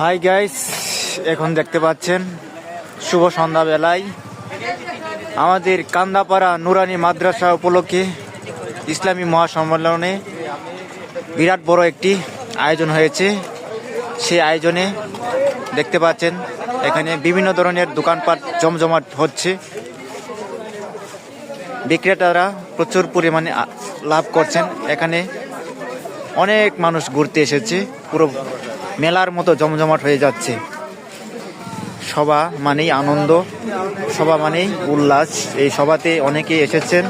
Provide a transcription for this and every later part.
Hi guys, এখন দেখতে পাচ্ছেন শুভ সন্ধ্যাবেলায় আমাদের কান্দাপাড়া নুরানি মাদ্রাসা উপলক্ষে ইসলামী মহাসম্মেলনে বিরাট বড় একটি আয়োজন হয়েছে। সেই আয়োজনে দেখতে পাচ্ছেন এখানে বিভিন্ন ধরনের দোকানপাট জমজমাট হচ্ছে। বিক্রেতারা প্রচুর পরিমাণে লাভ করছেন। এখানে অনেক মানুষ ঘুরতে এসেছে, পুরো মেলার মতো জমজমাট হয়ে যাচ্ছে। সভা মানেই আনন্দ, সভা মানেই উল্লাস। এই সভাতে অনেকেই এসেছেন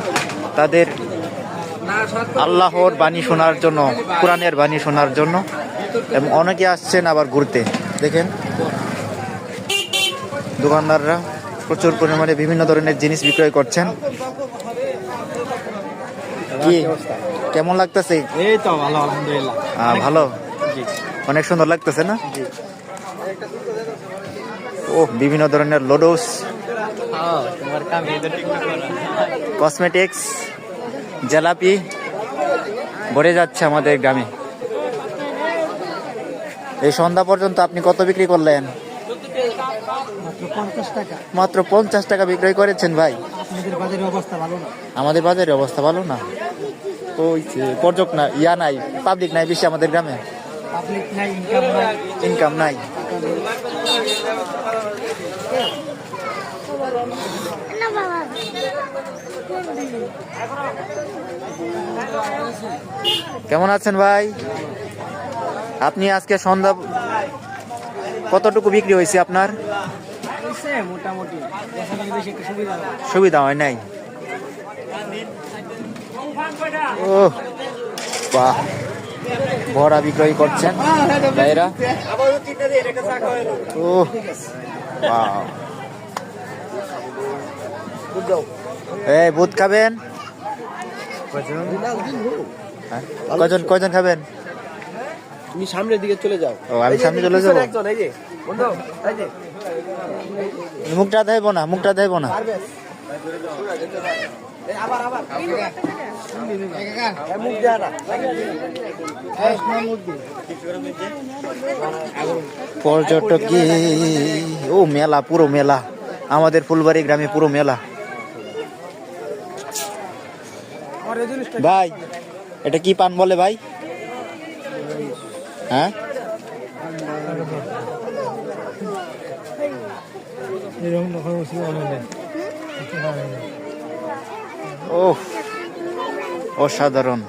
তাদের আল্লাহর বাণী শোনার জন্য, কোরআনের বাণী শোনার জন্য, এবং অনেকে আসছেন আবার ঘুরতে। দেখেন দোকানদাররা প্রচুর পরিমাণে বিভিন্ন ধরনের জিনিস বিক্রয় করছেন। কি কেমন লাগতেছে? এই তো ভালো, আলহামদুলিল্লাহ। ভালো, অনেক সুন্দর লাগতেছে না? ও বিভিন্ন ধরনের লোডোস, কসমেটিক্স, জিলাপি ভরে যাচ্ছে আমাদের গ্রামে। এই সন্ধ্যা পর্যন্ত আপনি কত বিক্রি করলেন? মাত্র 50 টাকা বিক্রয় করেছেন ভাই। আমাদের বাজারের অবস্থা ভালো না। ওই পর্যটক না, ইয়া নাই, পাবলিক নাই বেশি আমাদের গ্রামে, ইনকাম নাই। কেমন আছেন ভাই? আপনি আজকে সন্ধ্যা কতটুকু বিক্রি হয়েছে আপনার? মোটামুটি সুবিধা হয় নাই। ও বাহ, ভরা বিক্রয় করছেন ভাইরা। ও বাহ, এই বুট খাবেন? কয়জন খাবেন? তুমি সামনের দিকে চলে যাও। ও, আমি সামনে চলে যাবো। মুখটা দেব না, মুখটা দেব না। পর্যটক, ও মেলা, পুরো মেলা আমাদের ফুলবাড়ি গ্রামে, পুরো মেলা। ভাই এটা কি পান বলে ভাই? হ্যাঁ, ও অসাধারণ।